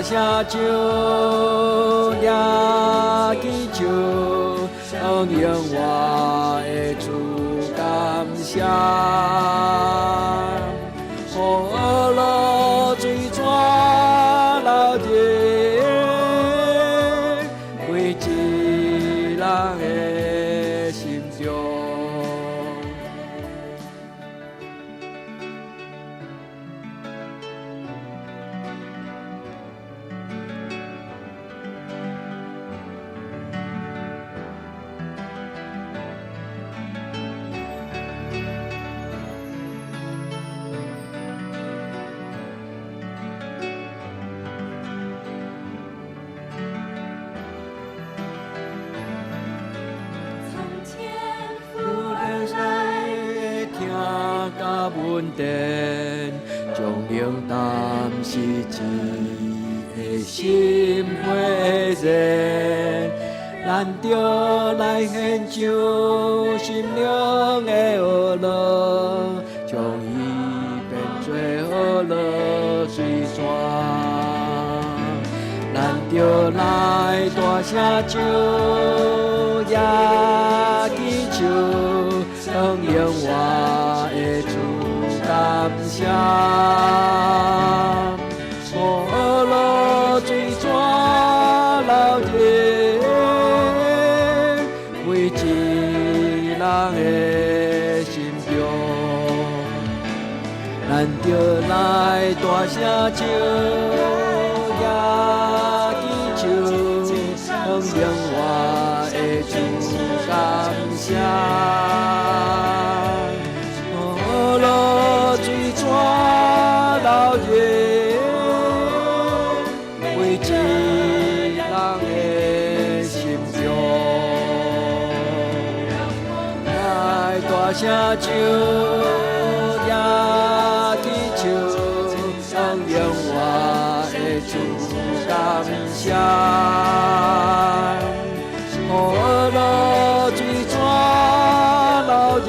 声招掠祈求，永我的主感谢。雨露水泉流入，每一人的心中。稳定，将灵淡是一个心花热，咱着来献上心灵的雨露，将伊变做雨露水泉。咱着来大声招也祈求，永我的主。感谢，雨露水泉流入，每一人的心中，咱着来大声招也祈求，永我的主感谢。水泉流入，每一人的心中，来大声招也祈求，永我的主感谢。雨露水泉流入。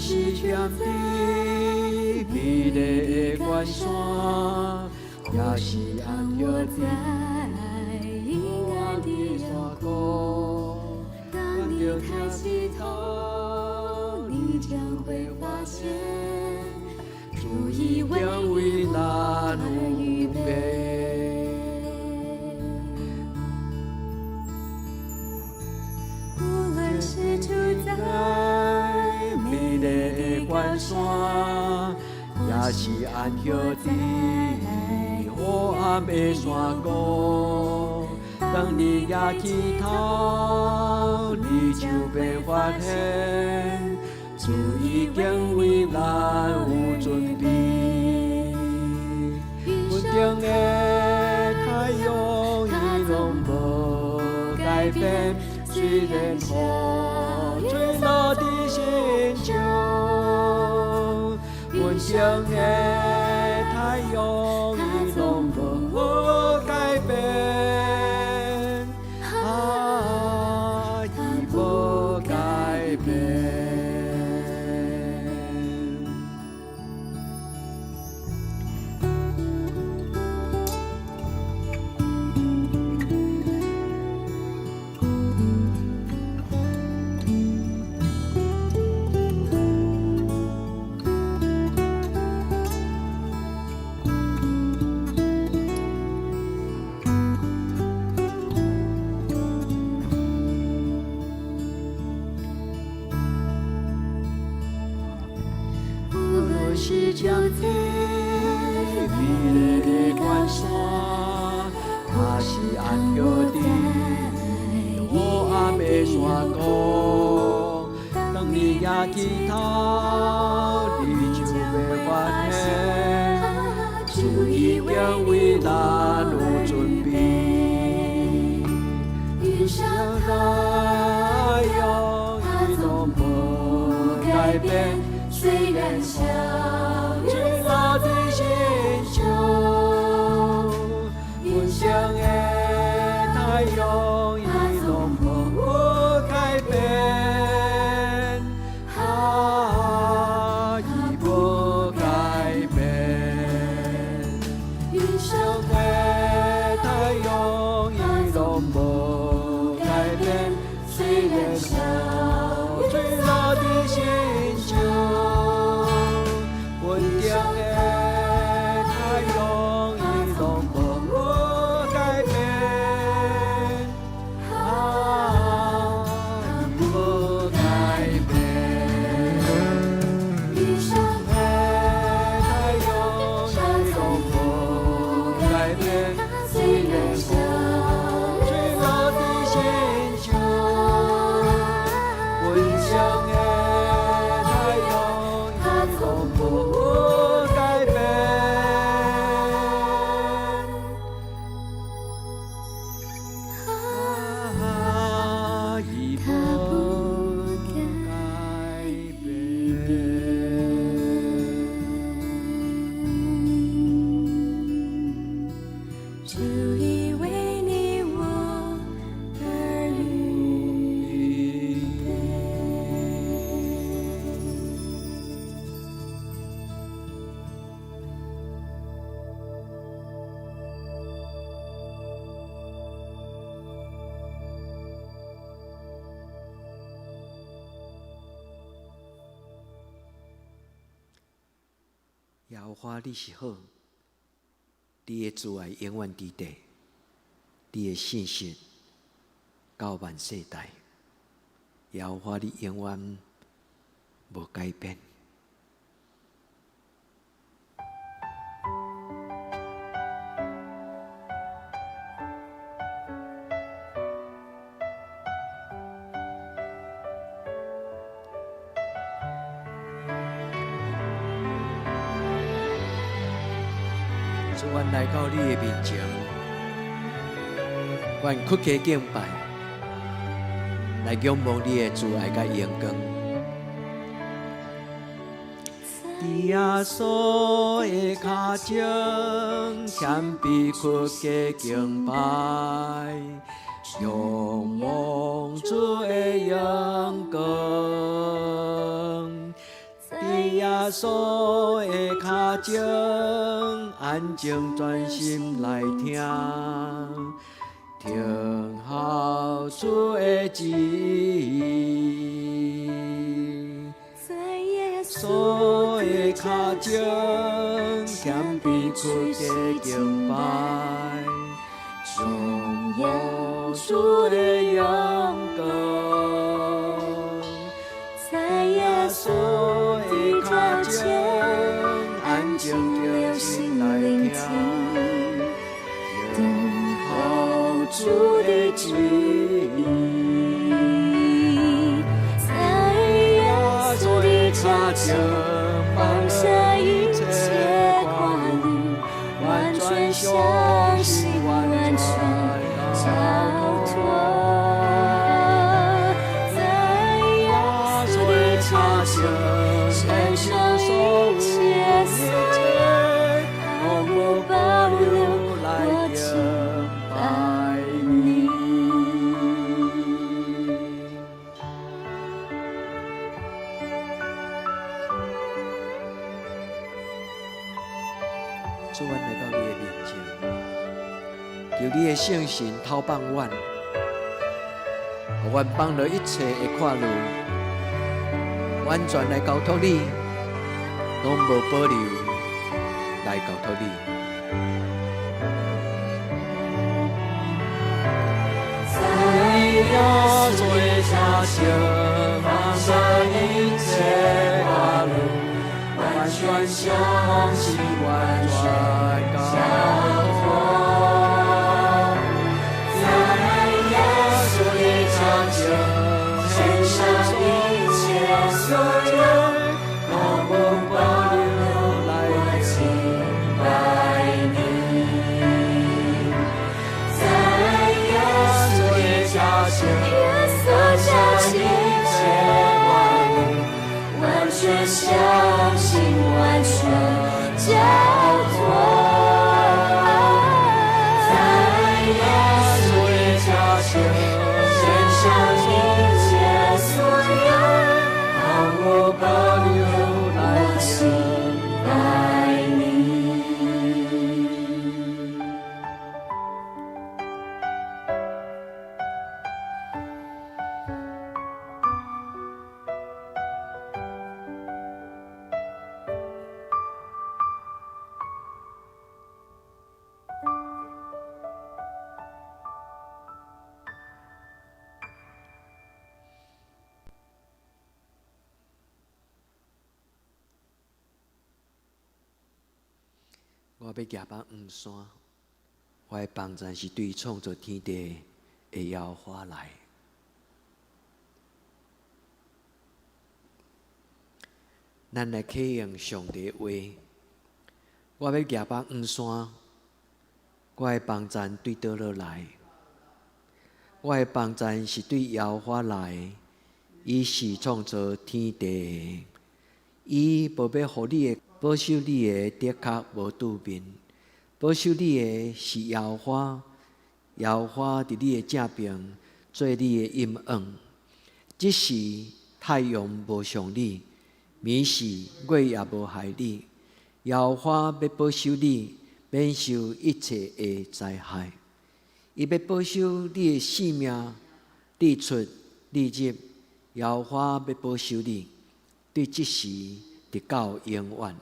是踮伫美丽的关山，也是安歇在阴暗的山谷。当你抬起头，你将会发现，主已为咱预备。无论是住在美丽的关山，也是安歇在黑暗的山谷。当你抬起头，你就会发现，主已经为咱有准备。稳定的改变，虽然雨坠落在心中，阮生的太阳伊拢无改变，伊无改变。是就在美丽的关山，还是安桥底黑暗的山谷。当你抬起头，你就要发现，主已经为咱有准备。云上太阳，它总不改变，虽然小雨落在心中，阮生的太阳伊拢无改变，伊无改变。云上的太阳伊拢无改变，虽然雨坠落在心中。阮定的太阳伊拢无改变，伊无改变。云上的太阳伊拢无改变，虽然雨坠落在心中，阮生的太阳伊拢无改变，伊无改变。主已为你我而预备。耶和华你是好，你的慈爱永远伫地，你的信实到万世代。耶和华你永远无改变。主，阮来到你的面前，阮屈膝敬拜，来仰望你的慈爱甲荣光。伫耶稣的脚前，谦卑屈膝敬拜，仰望主的荣光。伫耶稣的脚前，安静专心来听，听候主的旨意。所以脚前，谦卑屈膝敬拜，仰望主的荣光。在耶稣的脚前，安静专心来听，等候主的旨意。在耶稣的脚前，放下一切挂虑，完全相信，完全交托。求你的圣神透放阮，互阮放落一切的看路，完全来交托你，拢无保留来交托你。要做假设，放下一切挂虑，完全相信，完全交托。在耶稣的拯救，献上一切所有，毫不保留来敬拜你。在耶稣的假设，放下一切挂虑，完全相信，完全交托。在耶稣的假设，献上一切所有，毫无保留来敬拜你。我要行放黄山，我的帮助是对创造天地的耶和华来。咱来启用上帝的话，我要行放黄山，我的帮助对倒落来。我的帮助是对耶和华来，伊是创造天地的，伊无要互你的。保守你的的确无拄面，保守你的是耶和华，耶和华伫你的正边做你的阴影。即时太阳无伤你，暝时月也无害你。耶和华要保守你，免受一切的灾害。伊要保守你的性命，日出日入。耶和华要保守你，对即时直到永远。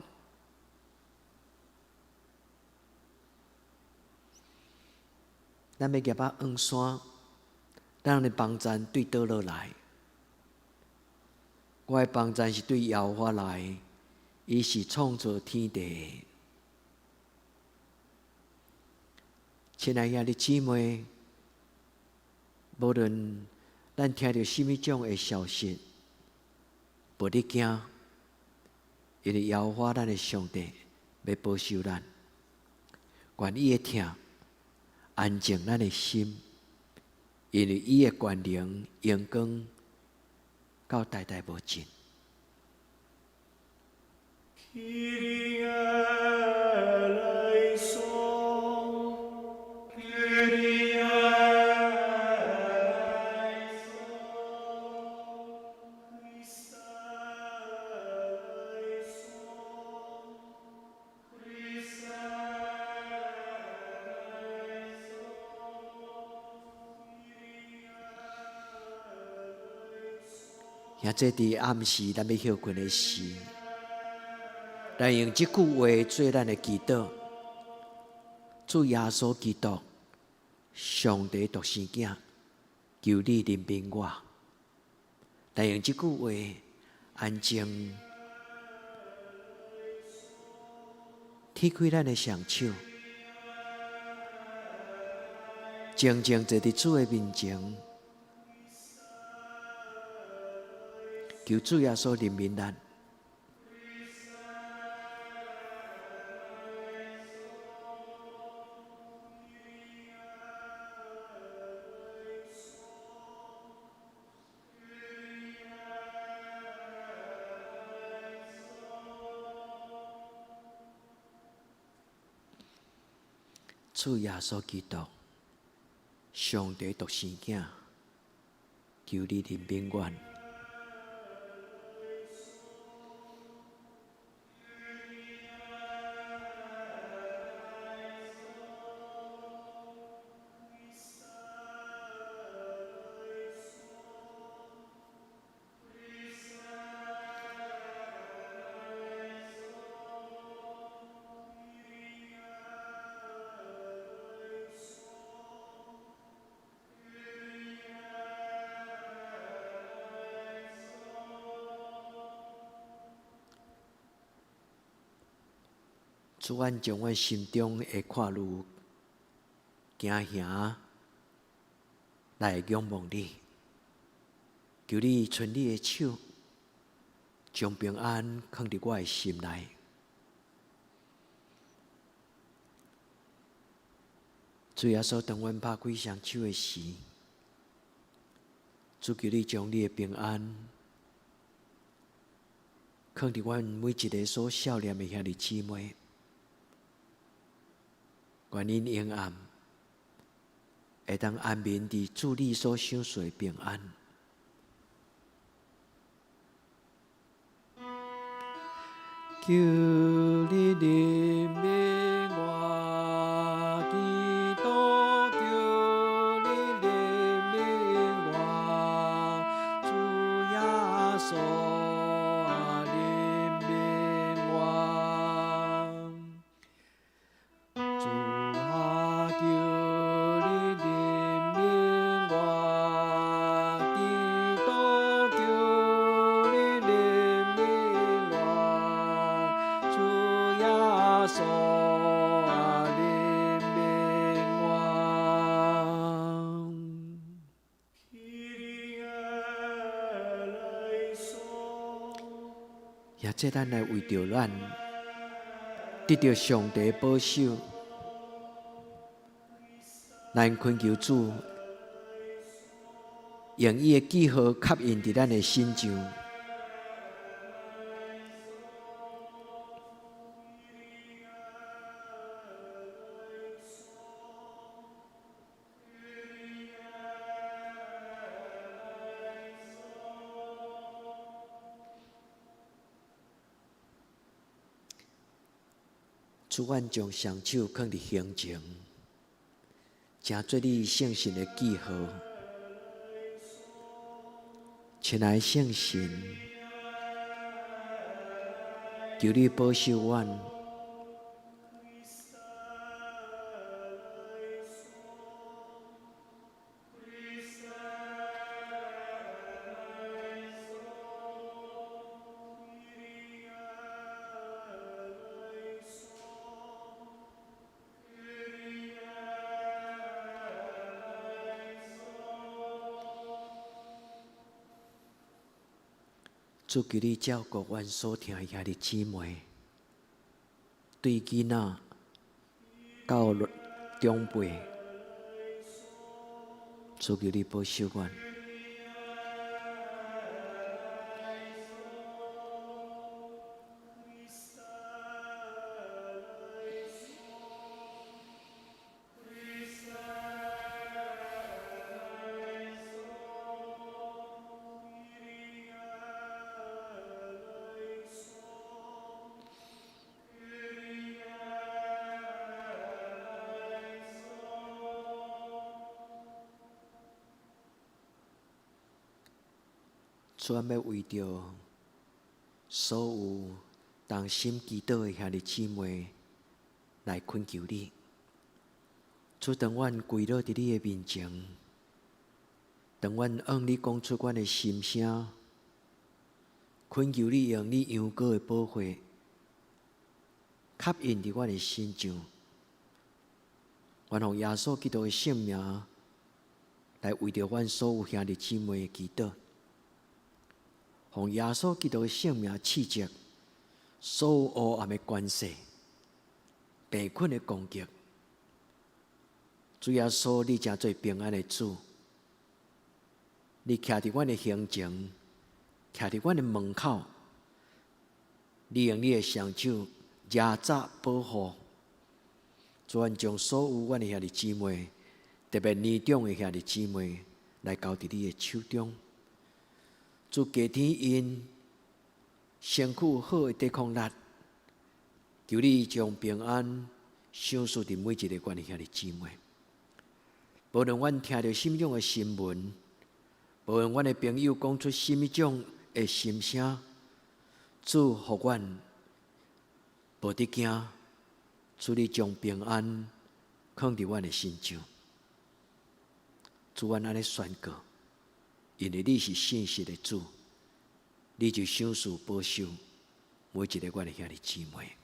咱要行到黄山，咱的帮助对倒落来。我的帮助是对耶和华来，伊是创造天地的。亲爱兄弟姊妹，无论咱听到什么种的消息，无你惊，因为耶和华咱的上帝要保守咱，愿意的听。安静咱的心，因为伊的权能、阳光，到代代无尽。也这伫暗时，咱要休困的时，咱用这句话做咱的祈祷。主耶稣基督，上帝独生子，求你怜悯我。咱用这句话安静，踢开咱的双手，静静坐伫主的面前。求主耶稣怜悯咱，主耶稣基督，上帝独生子，求你怜悯阮。主，阮将阮心中的看路、惊吓来仰望你，求你伸你的手，将平安放伫我的心内。主耶稣，当阮拍开双手的时，主求你将你的平安放伫阮每一个所少年的兄弟姊妹，愿因永暗会当安眠伫主你所享受的平安。求你怜悯我，基督，求你怜悯我，主耶稣啊，怜悯我，主啊，求你怜悯我，基督，求你怜悯我，主耶稣啊，怜悯我。也这咱来为着咱得到上帝的保守，咱恳求主用伊的记号刻印伫咱的心上。主，阮将双手放伫胸前，成做你圣神的记号。亲爱的圣神，求你保守阮，主求你照顾阮所听的兄弟姊妹，对囡仔到长辈，主求你保守阮。主，阮要为着所有同心祈祷的兄弟姊妹来恳求你。主，当阮跪落伫你的面前，当阮向你讲出阮的心声，恳求你用你羊羔的宝血刻印伫阮的心上，愿用耶稣基督的圣名来为着阮所有兄弟姊妹的祈祷。奉耶稣基督的圣名斥责所有黑暗的关系、病困的攻击。主耶稣，你真做平安的主，你徛伫阮的胸前，徛伫阮的门口，你用你的双手压榨保护。主，愿将所有阮的兄弟姊妹，特别年长的兄弟姊妹，来交伫你的手中。主，加添因身躯好的抵抗力，求你将平安赏赐伫每一个阮的兄弟姊妹。无论阮听到什么样的新闻，无论阮的朋友讲出什么种的心声，主互阮无得惊，主你将平安放伫阮的心上。主，阮安尼宣告。因为你是信实的主，你就赏赐保守每一个阮的兄弟姊妹。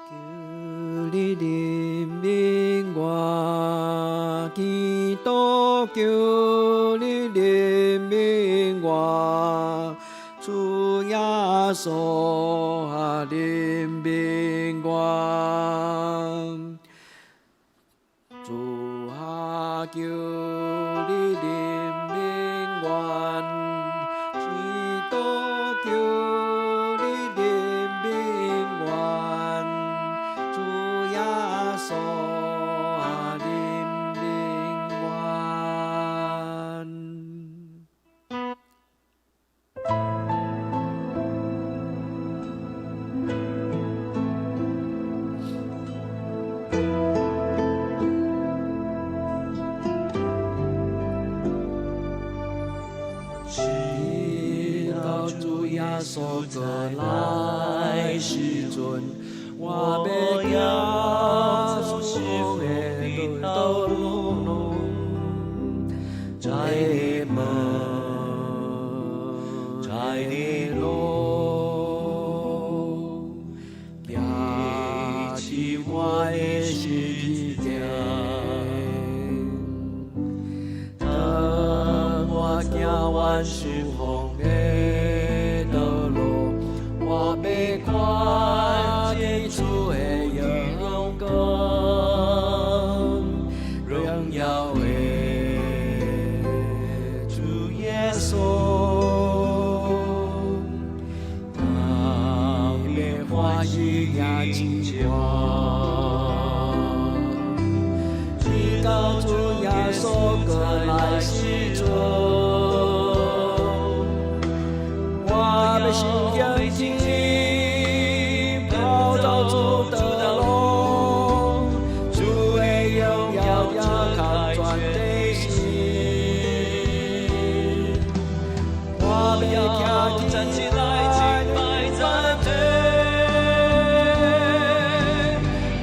求你怜悯我，基督求你怜悯我，主耶稣啊怜悯我，主啊求你怜悯我，基督求你怜悯我，主耶稣啊怜悯我。直到主耶稣再来时阵，我要走幸福的道路，在你路，举起我的十字架。行完顺风的道路，我要看见主的阳光，荣耀的主耶稣，特别欢喜也真我，直到主耶稣过来时阵。我心向前，跑走主的路，主的荣耀也看全地心。我要站起来，敬拜赞美，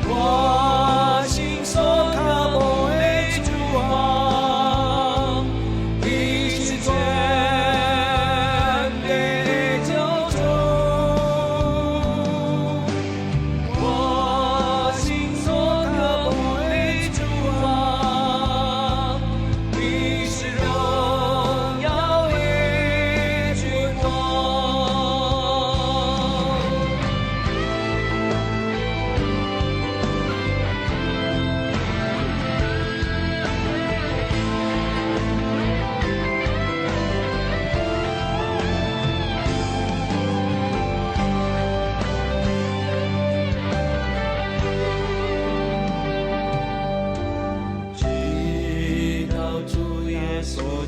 我心所渴慕的主啊，你是全。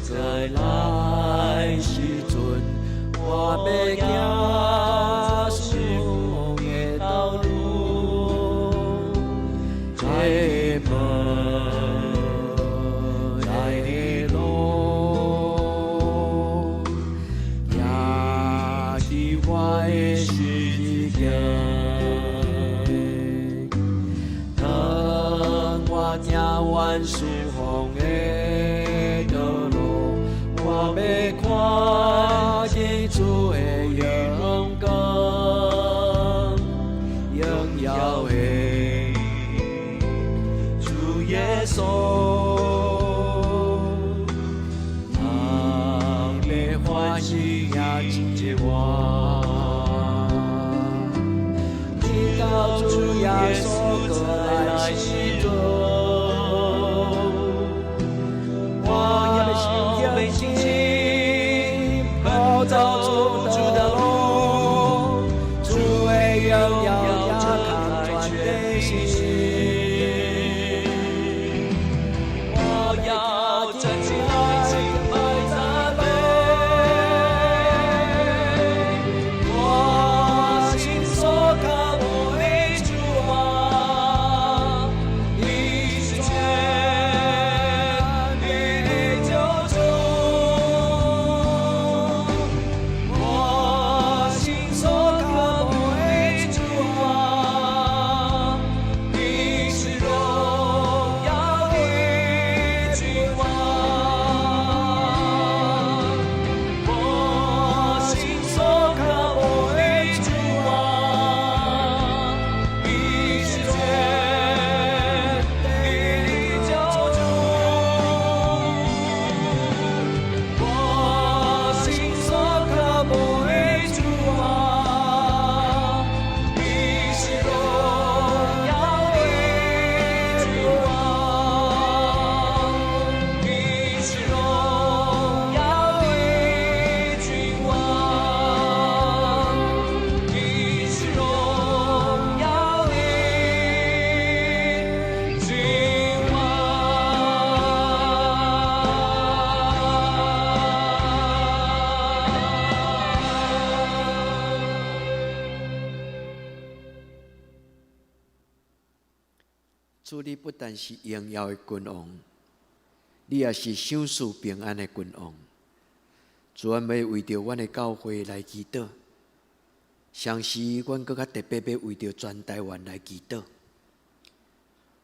再来时阵，我要行顺风的道路，在你路，举起我的十字架，当我行完顺风的道路。我要看见主的阳光，荣耀的主耶稣，特别欢喜也真我，直到主耶稣过来时阵，我要心向前。跑走主的路，主的荣耀也看全地心。我要站起来，敬拜赞美，我心所渴慕的主啊，你是全面的救主。你主，你不但是荣耀的君王，你也是享受平安的君王。主，阮要为着阮的教会来祈祷，相时阮更较特别要为着全台湾来祈祷。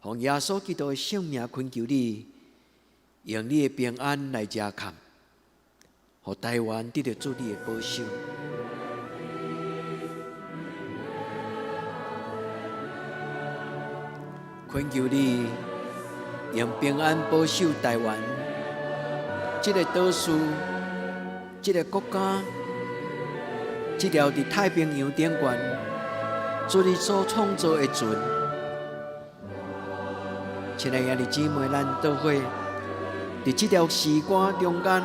奉耶稣基督的圣名恳求你，用你的平安来遮看，互台湾得到主你的保守。恳求你用平安保守台湾，这个岛屿，这个国家，这条伫太平洋顶悬，主你所创造的船。亲爱的姊妹，咱都会伫这条时光中间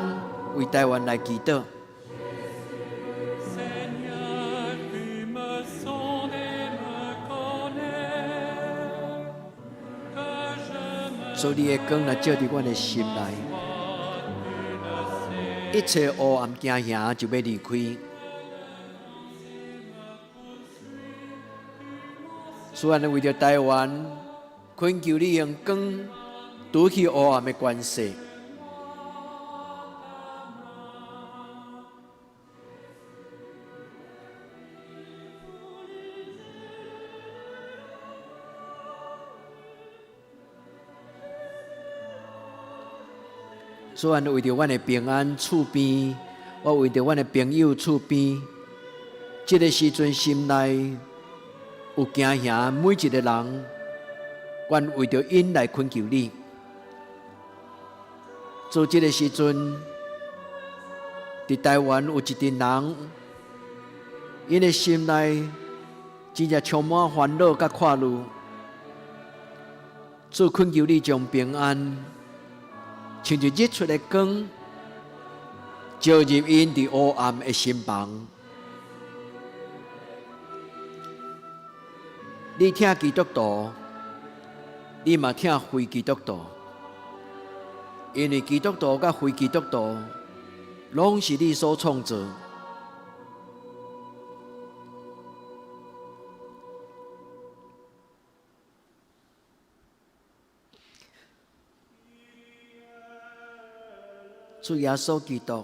为台湾来祈祷。主你的光来照伫阮的心内，一切黑暗惊吓就要离开。主啊，为着台湾，恳求你用光除去黑暗的关系。主啊，为着阮的平安厝边，我为着阮的朋友厝边，这个时阵心内有惊吓，每一个人，阮为着因来恳求你。做这个时阵，伫台湾有一群人，因的心内真正充满烦恼甲快乐。主恳求你将平安，像日日出的光，照入因伫黑暗的心房。你听基督徒，你嘛听非基督徒，因为基督徒甲非基督徒，拢是你所创造。主耶稣基督，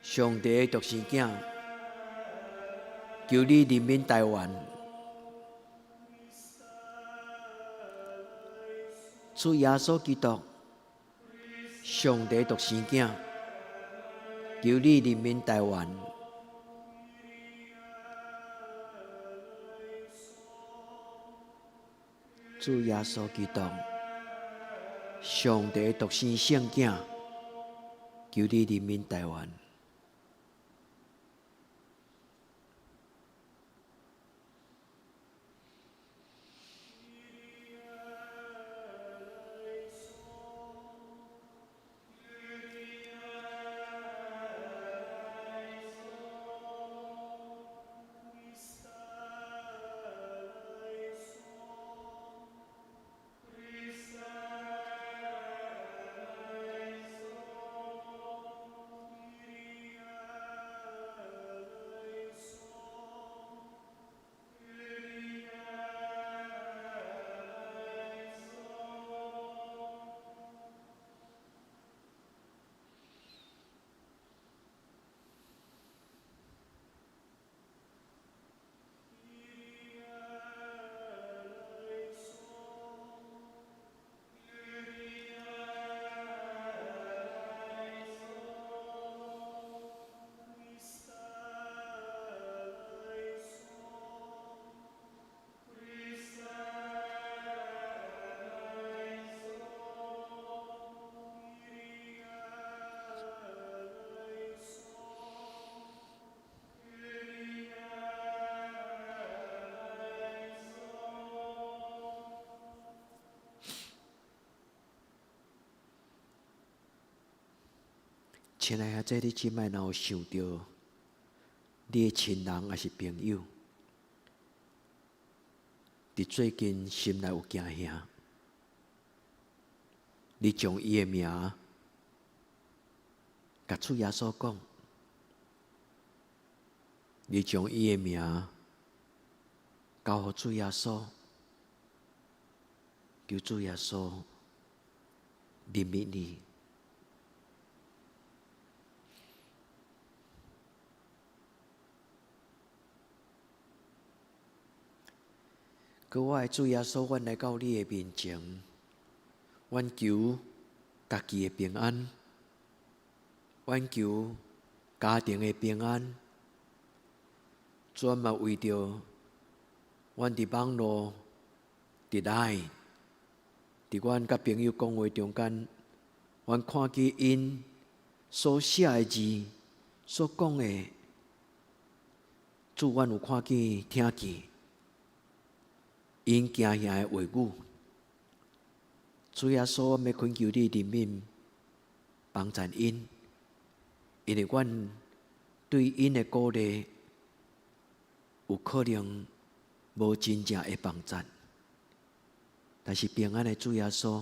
上帝的独生子，求你怜悯台湾。主耶稣基督，上帝独生子，求你怜悯台湾。主耶稣基督，上帝独生圣子，求你怜悯台湾。亲爱的这你即摆若有想到你的亲人还是朋友，伫最近心内有惊吓，你将伊的名甲主耶稣讲，你将伊的名交予主耶稣，求主耶稣怜悯你。佮我的主耶稣，阮来到你的面前，阮求家己的平安，阮求家庭的平安。主嘛为着阮伫网络、伫来、伫阮甲朋友讲话中间，阮看见因所写的字、所讲的，主阮有看见、听见。因行遐的话语，主耶稣，阮要恳求你怜悯帮助因，因为阮对因的鼓励有可能无真正会帮助，但是平安的主耶稣，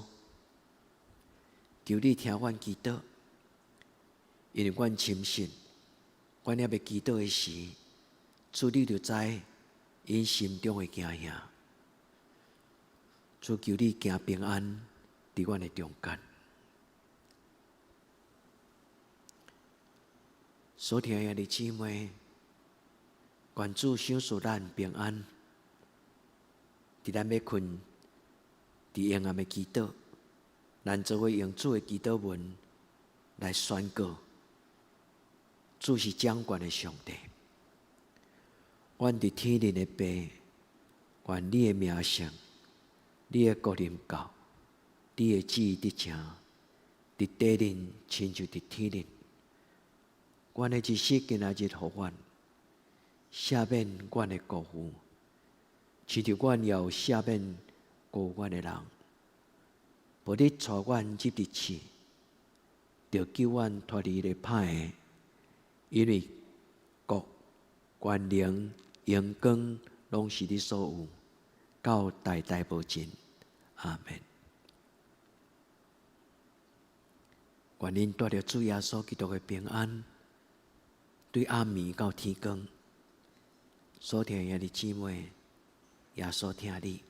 求你听阮祈祷，因为阮深信，阮还要祈祷的时，主你就知因心中的惊吓。主求你行平安伫阮的中间。所听的弟姊妹，愿主赏赐咱平安。伫咱要困，伫阴暗的祈祷，咱做伙用主的祈祷文来宣告：主是掌权的上帝。阮伫天灵的爸，愿你的名声。你的国临到，你的旨意得成，伫地灵亲像伫天灵。阮的一息今仔日互阮，赦免阮的过负，亲像阮也有赦免过阮的人。无你带阮入入去，就救阮脱离咧歹的，因为国、权能、荣光，拢是你所有。到代代无尽，阿门。愿恁带着主耶稣基督的平安，对暗暝到天光，所听的姊妹，耶稣听你。